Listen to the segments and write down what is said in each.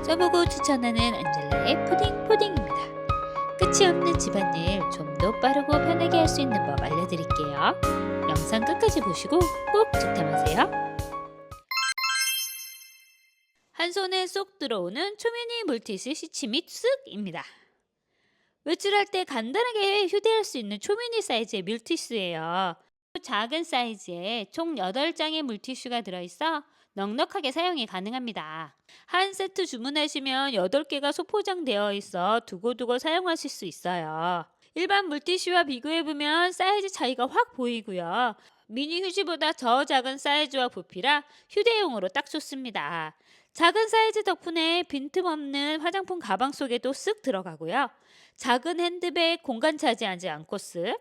써보고 추천하는 안젤라의 푸딩입니다. 끝이 없는 집안일 좀 더 빠르고 편하게 할 수 있는 법 알려드릴게요. 영상 끝까지 보시고 꼭 득템하세요. 한 손에 쏙 들어오는 초미니 물티슈 시치미 쓱입니다. 외출할 때 간단하게 휴대할 수 있는 초미니 사이즈의 물티슈예요. 작은 사이즈에 총 8장의 물티슈가 들어있어 넉넉하게 사용이 가능합니다. 한 세트 주문하시면 8개가 소포장되어 있어 두고두고 사용하실 수 있어요. 일반 물티슈와 비교해보면 사이즈 차이가 확 보이고요. 미니 휴지보다 더 작은 사이즈와 부피라 휴대용으로 딱 좋습니다. 작은 사이즈 덕분에 빈틈없는 화장품 가방 속에도 쓱 들어가고요. 작은 핸드백 공간 차지하지 않고 쓱,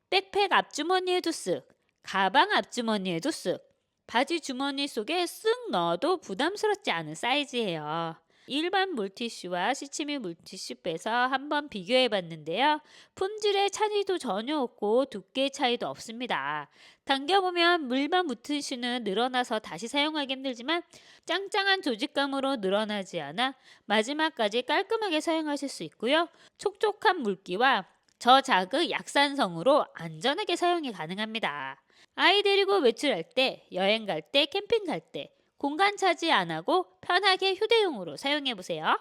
백팩 앞주머니에도 쓱, 가방 앞주머니에도 쓱, 바지 주머니 속에 쓱 넣어도 부담스럽지 않은 사이즈예요. 일반 물티슈와 시치미 물티슈 빼서 한번 비교해 봤는데요. 품질의 차이도 전혀 없고 두께 차이도 없습니다. 당겨보면 물만 묻은 슈는 늘어나서 다시 사용하기 힘들지만 짱짱한 조직감으로 늘어나지 않아 마지막까지 깔끔하게 사용하실 수 있고요. 촉촉한 물기와 저자극 약산성으로 안전하게 사용이 가능합니다. 아이 데리고 외출할 때, 여행 갈 때, 캠핑 갈 때 공간 차지 안 하고 편하게 휴대용으로 사용해 보세요.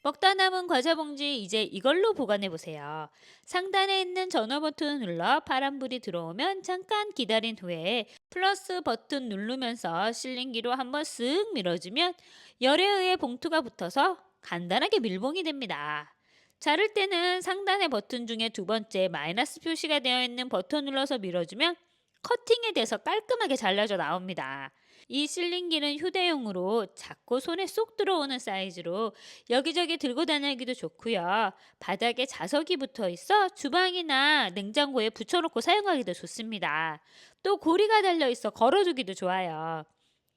먹다 남은 과자 봉지 이제 이걸로 보관해 보세요. 상단에 있는 전원 버튼을 눌러 파란불이 들어오면 잠깐 기다린 후에 플러스 버튼 누르면서 실링기로 한번 쓱 밀어주면 열에 의해 봉투가 붙어서 간단하게 밀봉이 됩니다. 자를 때는 상단의 버튼 중에 두 번째 마이너스 표시가 되어 있는 버튼 눌러서 밀어주면 커팅이 돼서 깔끔하게 잘라져 나옵니다. 이 실링기는 휴대용으로 작고 손에 쏙 들어오는 사이즈로 여기저기 들고 다니기도 좋고요. 바닥에 자석이 붙어 있어 주방이나 냉장고에 붙여놓고 사용하기도 좋습니다. 또 고리가 달려 있어 걸어두기도 좋아요.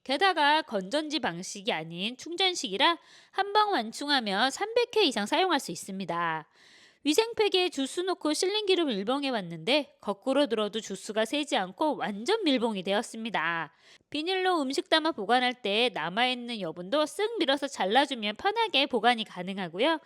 게다가 건전지 방식이 아닌 충전식이라 한 방 완충하면 300회 이상 사용할 수 있습니다. 위생팩에 주스 넣고 실링기로 밀봉해 봤는데 거꾸로 들어도 주스가 새지 않고 완전 밀봉이 되었습니다. 비닐로 음식 담아 보관할 때 남아있는 여분도 쓱 밀어서 잘라주면 편하게 보관이 가능하고요.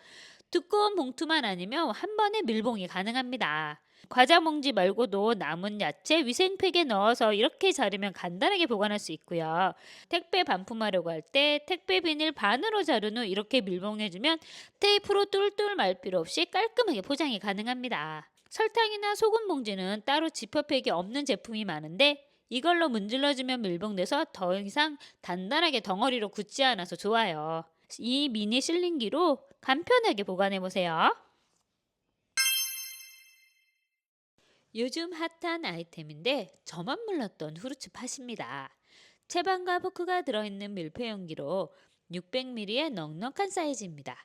두꺼운 봉투만 아니면 한 번에 밀봉이 가능합니다. 과자 봉지 말고도 남은 야채 위생팩에 넣어서 이렇게 자르면 간단하게 보관할 수 있고요. 택배 반품하려고 할 때 택배 비닐 반으로 자른 후 이렇게 밀봉해주면 테이프로 뚫뚫 말 필요 없이 깔끔하게 포장이 가능합니다. 설탕이나 소금 봉지는 따로 지퍼팩이 없는 제품이 많은데 이걸로 문질러주면 밀봉돼서 더 이상 단단하게 덩어리로 굳지 않아서 좋아요. 이 미니 실링기로 간편하게 보관해보세요. 요즘 핫한 아이템인데 저만 몰랐던 후르츠 팥입니다. 채반과 포크가 들어있는 밀폐용기로 600ml의 넉넉한 사이즈입니다.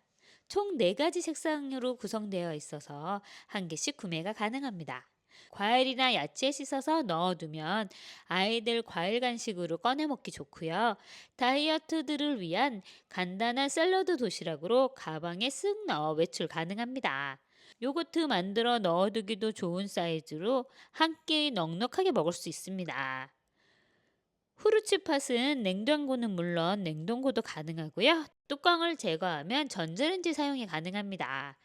총 4가지 색상으로 구성되어 있어서 한 개씩 구매가 가능합니다. 과일이나 야채 씻어서 넣어두면 아이들 과일 간식으로 꺼내 먹기 좋고요. 다이어트들을 위한 간단한 샐러드 도시락으로 가방에 쓱 넣어 외출 가능합니다. 요거트 만들어 넣어두기도 좋은 사이즈로 한 끼 넉넉하게 먹을 수 있습니다. 후르츠팥은 냉장고는 물론 냉동고도 가능하고요. 뚜껑을 제거하면 전자레인지 사용이 가능합니다.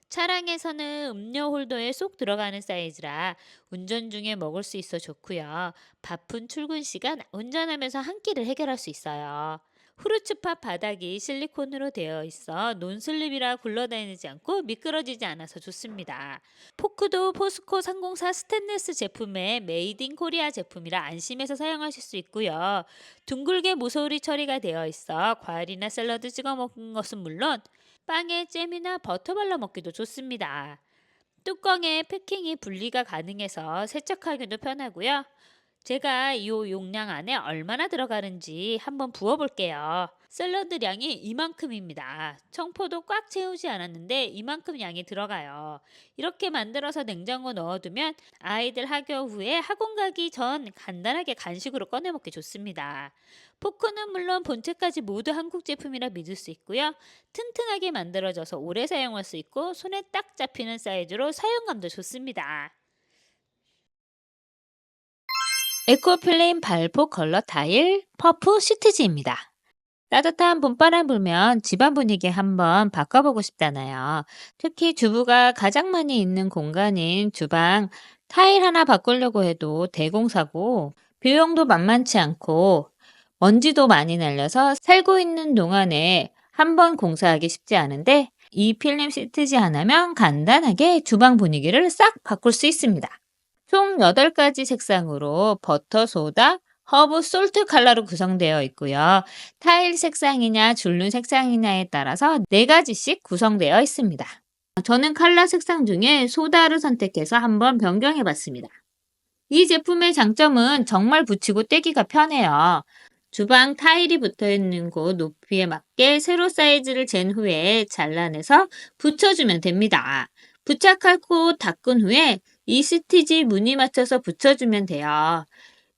차량에서는 음료 홀더에 쏙 들어가는 사이즈라 운전 중에 먹을 수 있어 좋고요. 바쁜 출근 시간 운전하면서 한 끼를 해결할 수 있어요. 후르츠팝 바닥이 실리콘으로 되어 있어 논슬립이라 굴러다니지 않고 미끄러지지 않아서 좋습니다. 포크도 포스코 304 스테인리스 제품의 메이드 인 코리아 제품이라 안심해서 사용하실 수 있고요. 둥글게 모서리 처리가 되어 있어 과일이나 샐러드 찍어 먹는 것은 물론 빵에 잼이나 버터 발라 먹기도 좋습니다. 뚜껑에 패킹이 분리가 가능해서 세척하기도 편하고요. 제가 이 용량 안에 얼마나 들어가는지 한번 부어볼게요. 샐러드량이 이만큼입니다. 청포도 꽉 채우지 않았는데 이만큼 양이 들어가요. 이렇게 만들어서 냉장고 넣어두면 아이들 학교 후에 학원 가기 전 간단하게 간식으로 꺼내 먹기 좋습니다. 포크는 물론 본체까지 모두 한국 제품이라 믿을 수 있고요. 튼튼하게 만들어져서 오래 사용할 수 있고 손에 딱 잡히는 사이즈로 사용감도 좋습니다. 에코필름 발포 컬러 타일 퍼프 시트지입니다. 따뜻한 봄바람 불면 집안 분위기 한번 바꿔보고 싶잖아요. 특히 주부가 가장 많이 있는 공간인 주방 타일 하나 바꾸려고 해도 대공사고 비용도 만만치 않고 먼지도 많이 날려서 살고 있는 동안에 한 번 공사하기 쉽지 않은데 이 필름 시트지 하나면 간단하게 주방 분위기를 싹 바꿀 수 있습니다. 총 8가지 색상으로 버터, 소다, 허브, 솔트 컬러로 구성되어 있고요. 타일 색상이냐 줄눈 색상이냐에 따라서 4가지씩 구성되어 있습니다. 저는 컬러 색상 중에 소다를 선택해서 한번 변경해 봤습니다. 이 제품의 장점은 정말 붙이고 떼기가 편해요. 주방 타일이 붙어 있는 곳 높이에 맞게 세로 사이즈를 잰 후에 잘라내서 붙여주면 됩니다. 부착하고 닦은 후에 이 스티치 무늬 맞춰서 붙여주면 돼요.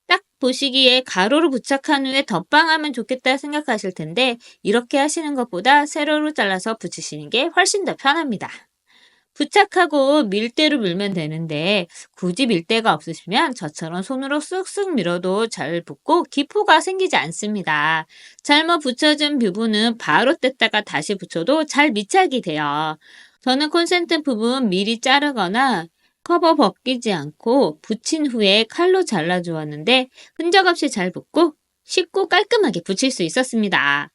딱 보시기에 가로로 부착한 후에 덧방하면 좋겠다 생각하실 텐데 이렇게 하시는 것보다 세로로 잘라서 붙이시는 게 훨씬 더 편합니다. 부착하고 밀대로 밀면 되는데 굳이 밀대가 없으시면 저처럼 손으로 쓱쓱 밀어도 잘 붙고 기포가 생기지 않습니다. 잘못 붙여준 부분은 바로 뗐다가 다시 붙여도 잘 밀착이 돼요. 저는 콘센트 부분 미리 자르거나 커버 벗기지 않고 붙인 후에 칼로 잘라 주었는데 흔적 없이 잘 붙고 쉽고 깔끔하게 붙일 수 있었습니다.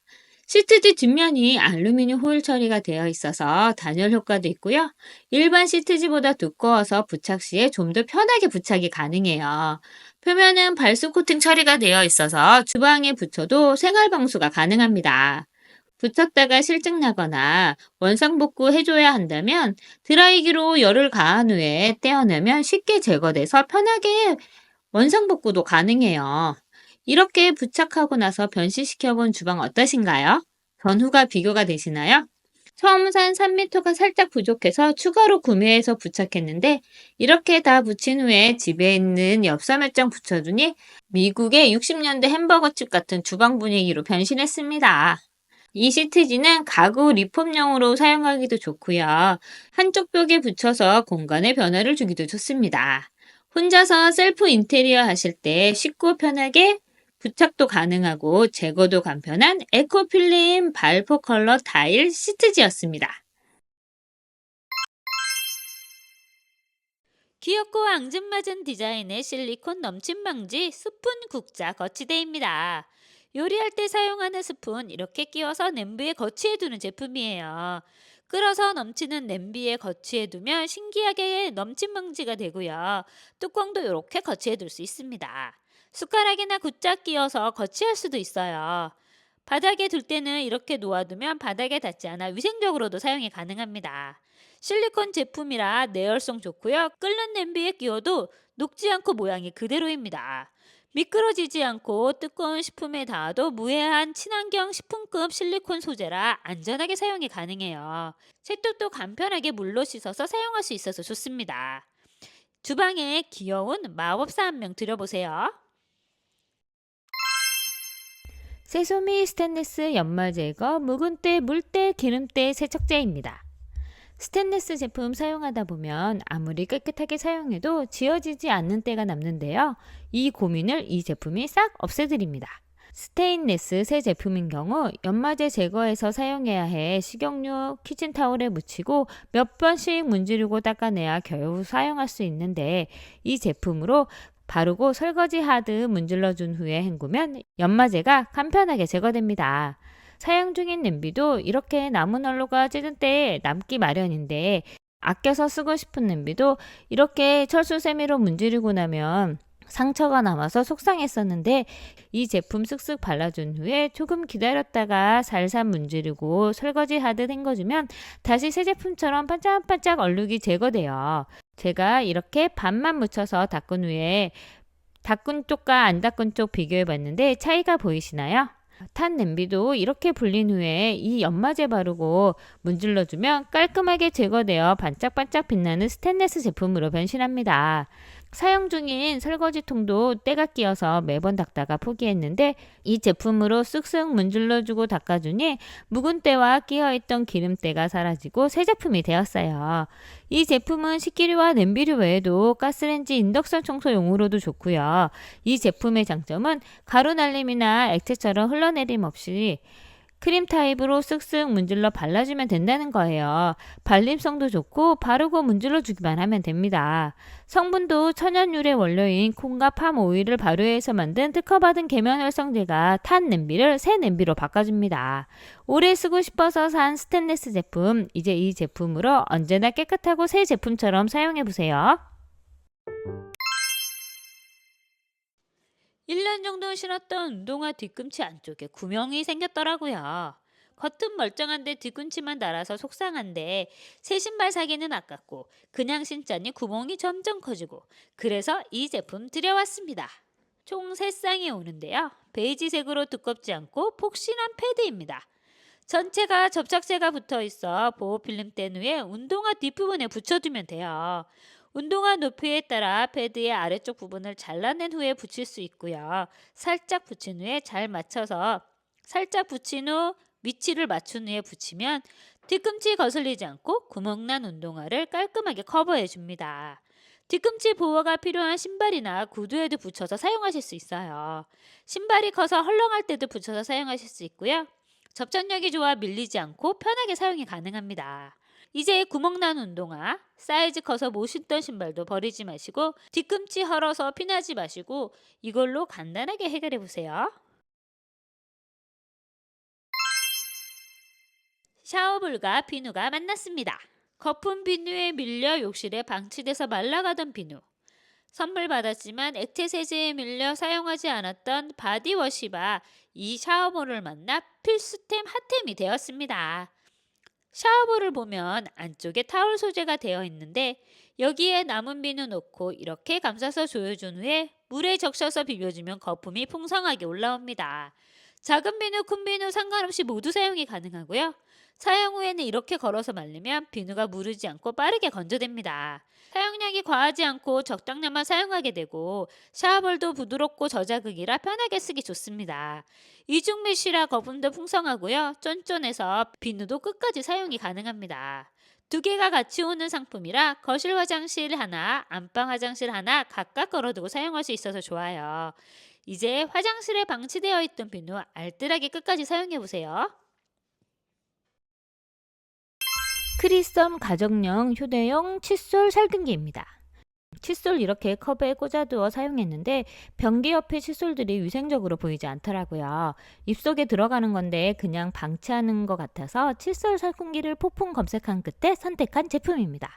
시트지 뒷면이 알루미늄 호일 처리가 되어 있어서 단열 효과도 있고요. 일반 시트지보다 두꺼워서 부착 시에 좀 더 편하게 부착이 가능해요. 표면은 발수 코팅 처리가 되어 있어서 주방에 붙여도 생활 방수가 가능합니다. 붙였다가 실증 나거나 원상복구 해줘야 한다면 드라이기로 열을 가한 후에 떼어내면 쉽게 제거돼서 편하게 원상복구도 가능해요. 이렇게 부착하고 나서 변신시켜 본 주방 어떠신가요? 전후가 비교가 되시나요? 처음 산 3m가 살짝 부족해서 추가로 구매해서 부착했는데 이렇게 다 붙인 후에 집에 있는 엽서 몇 장 붙여두니 미국의 60년대 햄버거집 같은 주방 분위기로 변신했습니다. 이 시트지는 가구 리폼용으로 사용하기도 좋고요. 한쪽 벽에 붙여서 공간에 변화를 주기도 좋습니다. 혼자서 셀프 인테리어 하실 때 쉽고 편하게 부착도 가능하고 제거도 간편한 에코필름 발포 컬러 타일 시트지였습니다. 귀엽고 앙증맞은 디자인의 실리콘 넘침 방지 스푼 국자 거치대입니다. 요리할 때 사용하는 스푼 이렇게 끼워서 냄비에 거치해 두는 제품이에요. 끓어서 넘치는 냄비에 거치해 두면 신기하게 넘침 방지가 되고요. 뚜껑도 이렇게 거치해 둘 수 있습니다. 숟가락이나 굿자 끼워서 거치할 수도 있어요. 바닥에 둘 때는 이렇게 놓아두면 바닥에 닿지 않아 위생적으로도 사용이 가능합니다. 실리콘 제품이라 내열성 좋고요. 끓는 냄비에 끼워도 녹지 않고 모양이 그대로입니다. 미끄러지지 않고 뜨거운 식품에 닿아도 무해한 친환경 식품급 실리콘 소재라 안전하게 사용이 가능해요. 세탁도 간편하게 물로 씻어서 사용할 수 있어서 좋습니다. 주방에 귀여운 마법사 한 명 들여보세요. 세소미 스테인리스 연마 제거 묵은때 물때 기름때 세척제입니다. 스테인리스 제품 사용하다 보면 아무리 깨끗하게 사용해도 지워지지 않는 때가 남는데요. 이 고민을 이 제품이 싹 없애드립니다. 스테인리스 새 제품인 경우 연마제 제거해서 사용해야 해 식용유 키친타올에 묻히고 몇 번씩 문지르고 닦아내야 겨우 사용할 수 있는데 이 제품으로 바르고 설거지 하듯 문질러 준 후에 헹구면 연마제가 간편하게 제거됩니다. 사용 중인 냄비도 이렇게 나무 난로가 찌든 때에 남기 마련인데 아껴서 쓰고 싶은 냄비도 이렇게 철수세미로 문지르고 나면 상처가 남아서 속상했었는데 이 제품 쓱쓱 발라준 후에 조금 기다렸다가 살살 문지르고 설거지 하듯 헹궈주면 다시 새 제품처럼 반짝반짝 얼룩이 제거돼요. 제가 이렇게 반만 묻혀서 닦은 후에 닦은 쪽과 안 닦은 쪽 비교해 봤는데 차이가 보이시나요? 탄 냄비도 이렇게 불린 후에 이 연마제 바르고 문질러주면 깔끔하게 제거되어 반짝반짝 빛나는 스테인리스 제품으로 변신합니다. 사용 중인 설거지통도 때가 끼어서 매번 닦다가 포기했는데 이 제품으로 쓱쓱 문질러주고 닦아주니 묵은 때와 끼어있던 기름때가 사라지고 새 제품이 되었어요. 이 제품은 식기류와 냄비류 외에도 가스레인지 인덕션 청소용으로도 좋고요. 이 제품의 장점은 가루 날림이나 액체처럼 흘러내림 없이 크림 타입으로 쓱쓱 문질러 발라주면 된다는 거예요. 발림성도 좋고 바르고 문질러 주기만 하면 됩니다. 성분도 천연 유래 원료인 콩과 팜 오일을 발효해서 만든 특허받은 계면 활성제가 탄 냄비를 새 냄비로 바꿔줍니다. 오래 쓰고 싶어서 산 스테인리스 제품, 이제 이 제품으로 언제나 깨끗하고 새 제품처럼 사용해보세요. 1년 정도 신었던 운동화 뒤꿈치 안쪽에 구멍이 생겼더라고요. 겉은 멀쩡한데 뒤꿈치만 달아서 속상한데 새 신발 사기는 아깝고 그냥 신자니 구멍이 점점 커지고 그래서 이 제품 들여왔습니다. 총 3쌍이 오는데요. 베이지색으로 두껍지 않고 폭신한 패드입니다. 전체가 접착제가 붙어 있어 보호 필름 뗀 후에 운동화 뒷부분에 붙여두면 돼요. 운동화 높이에 따라 패드의 아래쪽 부분을 잘라낸 후에 붙일 수 있고요. 살짝 붙인 후에 잘 맞춰서 살짝 붙인 후 위치를 맞춘 후에 붙이면 뒤꿈치 거슬리지 않고 구멍난 운동화를 깔끔하게 커버해 줍니다. 뒤꿈치 보호가 필요한 신발이나 구두에도 붙여서 사용하실 수 있어요. 신발이 커서 헐렁할 때도 붙여서 사용하실 수 있고요. 접착력이 좋아 밀리지 않고 편하게 사용이 가능합니다. 이제 구멍난 운동화, 사이즈 커서 못 신던 신발도 버리지 마시고 뒤꿈치 헐어서 피나지 마시고 이걸로 간단하게 해결해 보세요. 샤워불과 비누가 만났습니다. 거품 비누에 밀려 욕실에 방치돼서 말라가던 비누. 선물 받았지만 액체 세제에 밀려 사용하지 않았던 바디워시바 이 샤워볼을 만나 필수템 핫템이 되었습니다. 샤워볼을 보면 안쪽에 타올 소재가 되어 있는데 여기에 남은 비누 넣고 이렇게 감싸서 조여준 후에 물에 적셔서 비벼주면 거품이 풍성하게 올라옵니다. 작은 비누, 큰 비누 상관없이 모두 사용이 가능하고요. 사용 후에는 이렇게 걸어서 말리면 비누가 무르지 않고 빠르게 건조됩니다. 사용량이 과하지 않고 적당량만 사용하게 되고 샤워볼도 부드럽고 저자극이라 편하게 쓰기 좋습니다. 이중 메쉬라 거품도 풍성하고요. 쫀쫀해서 비누도 끝까지 사용이 가능합니다. 두 개가 같이 오는 상품이라 거실 화장실 하나, 안방 화장실 하나 각각 걸어두고 사용할 수 있어서 좋아요. 이제 화장실에 방치되어 있던 비누 알뜰하게 끝까지 사용해 보세요. 크리썸 가정용 휴대용 칫솔 살균기입니다. 칫솔 이렇게 컵에 꽂아두어 사용했는데 변기 옆에 칫솔들이 위생적으로 보이지 않더라고요. 입속에 들어가는 건데 그냥 방치하는 것 같아서 칫솔 살균기를 폭풍 검색한 끝에 선택한 제품입니다.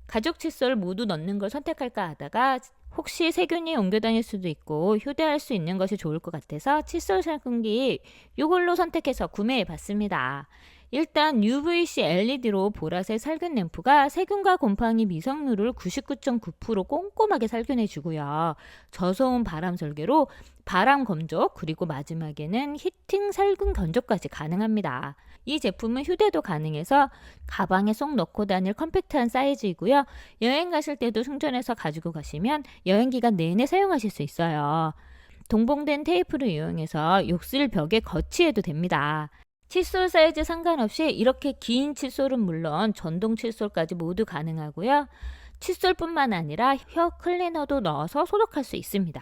가족 칫솔 모두 넣는 걸 선택할까 하다가 혹시 세균이 옮겨 다닐 수도 있고 휴대할 수 있는 것이 좋을 것 같아서 칫솔 살균기 이걸로 선택해서 구매해 봤습니다. 일단 UVC LED로 보라색 살균 램프가 세균과 곰팡이 미생물을 99.9% 꼼꼼하게 살균해 주고요. 저소음 바람 절개로 바람 건조 그리고 마지막에는 히팅 살균 건조까지 가능합니다. 이 제품은 휴대도 가능해서 가방에 쏙 넣고 다닐 컴팩트한 사이즈이고요. 여행 가실 때도 충전해서 가지고 가시면 여행 기간 내내 사용하실 수 있어요. 동봉된 테이프를 이용해서 욕실 벽에 거치해도 됩니다. 칫솔 사이즈 상관없이 이렇게 긴 칫솔은 물론 전동 칫솔까지 모두 가능하고요. 칫솔뿐만 아니라 혀 클리너도 넣어서 소독할 수 있습니다.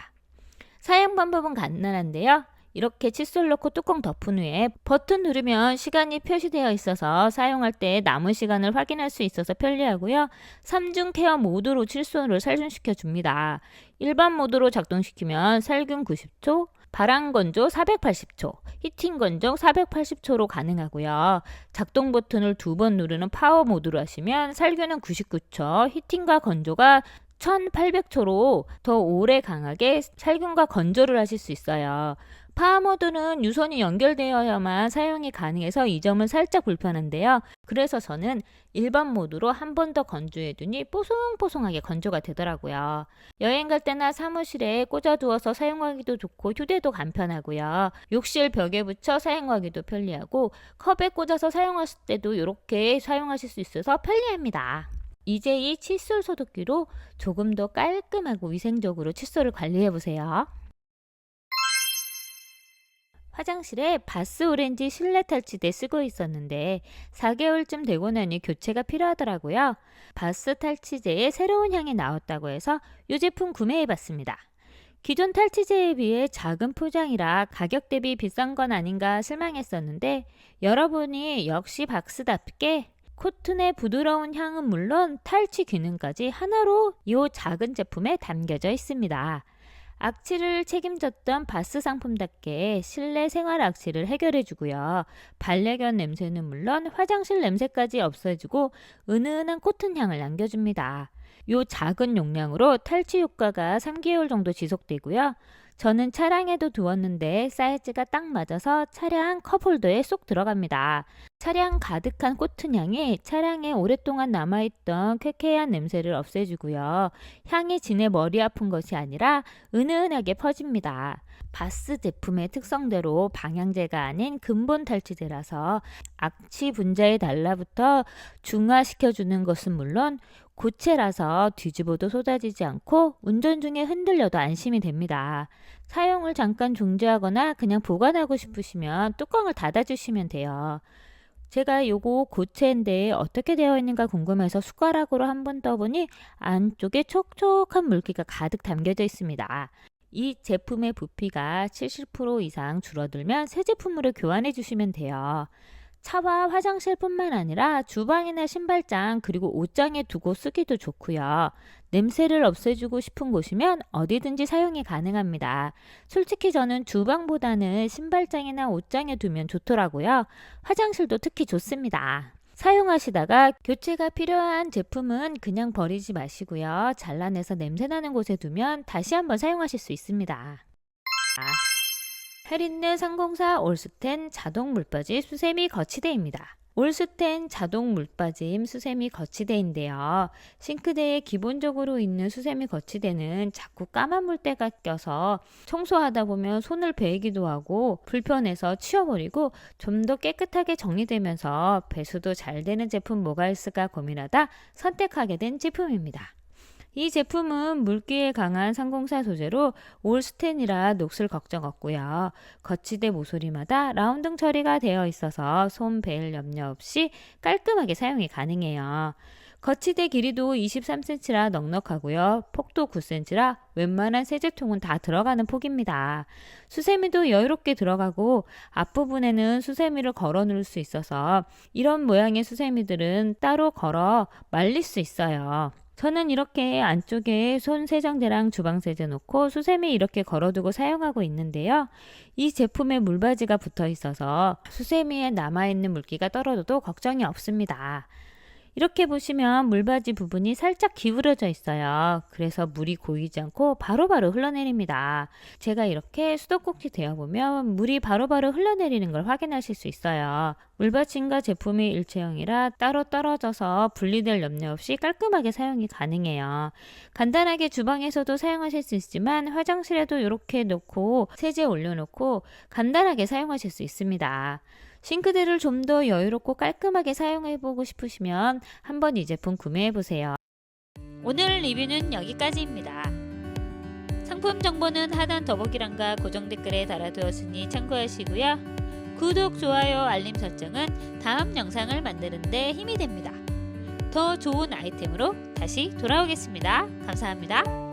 사용 방법은 간단한데요. 이렇게 칫솔 넣고 뚜껑 덮은 후에 버튼 누르면 시간이 표시되어 있어서 사용할 때 남은 시간을 확인할 수 있어서 편리하고요. 3중 케어 모드로 칫솔을 살균시켜 줍니다. 일반 모드로 작동시키면 살균 90초, 바람 건조 480초, 히팅 건조 480초로 가능하고요. 작동 버튼을 2번 누르는 파워 모드로 하시면 살균은 99초, 히팅과 건조가 1800초로 더 오래 강하게 살균과 건조를 하실 수 있어요. 파워모드는 유선이 연결되어야만 사용이 가능해서 이 점은 살짝 불편한데요. 그래서 저는 일반 모드로 한 번 더 건조해 두니 뽀송뽀송하게 건조가 되더라고요. 여행 갈 때나 사무실에 꽂아두어서 사용하기도 좋고 휴대도 간편하고요. 욕실 벽에 붙여 사용하기도 편리하고 컵에 꽂아서 사용하실 때도 이렇게 사용하실 수 있어서 편리합니다. 이제 이 칫솔 소독기로 조금 더 깔끔하고 위생적으로 칫솔을 관리해 보세요. 화장실에 바스 오렌지 실내 탈취제 쓰고 있었는데 4개월쯤 되고 나니 교체가 필요하더라고요. 바스 탈취제의 새로운 향이 나왔다고 해서 이 제품 구매해 봤습니다. 기존 탈취제에 비해 작은 포장이라 가격 대비 비싼 건 아닌가 실망했었는데 열어보니 역시 박스답게 코튼의 부드러운 향은 물론 탈취 기능까지 하나로 이 작은 제품에 담겨져 있습니다. 악취를 책임졌던 바스 상품답게 실내 생활 악취를 해결해주고요. 반려견 냄새는 물론 화장실 냄새까지 없애주고 은은한 코튼 향을 남겨줍니다. 요 작은 용량으로 탈취 효과가 3개월 정도 지속되고요. 저는 차량에도 두었는데 사이즈가 딱 맞아서 차량 컵홀더에 쏙 들어갑니다. 차량 가득한 코튼 향이 차량에 오랫동안 남아있던 쾌쾌한 냄새를 없애주고요. 향이 진해 머리 아픈 것이 아니라 은은하게 퍼집니다. 바스 제품의 특성대로 방향제가 아닌 근본 탈취제라서 악취 분자에 달라붙어 중화시켜주는 것은 물론 고체라서 뒤집어도 쏟아지지 않고 운전 중에 흔들려도 안심이 됩니다. 사용을 잠깐 중지하거나 그냥 보관하고 싶으시면 뚜껑을 닫아주시면 돼요. 제가 요거 고체인데 어떻게 되어 있는가 궁금해서 숟가락으로 한번 떠보니 안쪽에 촉촉한 물기가 가득 담겨져 있습니다. 이 제품의 부피가 70% 이상 줄어들면 새 제품으로 교환해 주시면 돼요. 차와 화장실뿐만 아니라 주방이나 신발장 그리고 옷장에 두고 쓰기도 좋고요. 냄새를 없애주고 싶은 곳이면 어디든지 사용이 가능합니다. 솔직히 저는 주방보다는 신발장이나 옷장에 두면 좋더라고요. 화장실도 특히 좋습니다. 사용하시다가 교체가 필요한 제품은 그냥 버리지 마시고요. 잘라내서 냄새나는 곳에 두면 다시 한번 사용하실 수 있습니다. 헬린느 304 올스텐 자동 물빠짐 수세미 거치대입니다. 올스텐 자동 물빠짐 수세미 거치대인데요. 싱크대에 기본적으로 있는 수세미 거치대는 자꾸 까만 물때가 껴서 청소하다 보면 손을 베이기도 하고 불편해서 치워버리고 좀 더 깨끗하게 정리되면서 배수도 잘 되는 제품 뭐가 있을까 고민하다 선택하게 된 제품입니다. 이 제품은 물기에 강한 304 소재로 올스텐이라 녹슬 걱정 없고요. 거치대 모서리마다 라운딩 처리가 되어 있어서 손 베일 염려 없이 깔끔하게 사용이 가능해요. 거치대 길이도 23cm라 넉넉하고요. 폭도 9cm라 웬만한 세제통은 다 들어가는 폭입니다. 수세미도 여유롭게 들어가고 앞부분에는 수세미를 걸어 놓을 수 있어서 이런 모양의 수세미들은 따로 걸어 말릴 수 있어요. 저는 이렇게 안쪽에 손 세정제랑 주방 세제 놓고 수세미 이렇게 걸어두고 사용하고 있는데요. 이 제품에 물바지가 붙어 있어서 수세미에 남아있는 물기가 떨어져도 걱정이 없습니다. 이렇게 보시면 물바지 부분이 살짝 기울어져 있어요. 그래서 물이 고이지 않고 바로바로 흘러내립니다. 제가 이렇게 수도꼭지 대어보면 물이 바로바로 흘러내리는 걸 확인하실 수 있어요. 물받침과 제품이 일체형이라 따로 떨어져서 분리될 염려 없이 깔끔하게 사용이 가능해요. 간단하게 주방에서도 사용하실 수 있지만 화장실에도 이렇게 놓고 세제 올려놓고 간단하게 사용하실 수 있습니다. 싱크대를 좀 더 여유롭고 깔끔하게 사용해보고 싶으시면 한번 이 제품 구매해보세요. 오늘 리뷰는 여기까지입니다. 상품 정보는 하단 더보기란과 고정 댓글에 달아두었으니 참고하시고요. 구독, 좋아요, 알림 설정은 다음 영상을 만드는 데 힘이 됩니다. 더 좋은 아이템으로 다시 돌아오겠습니다. 감사합니다.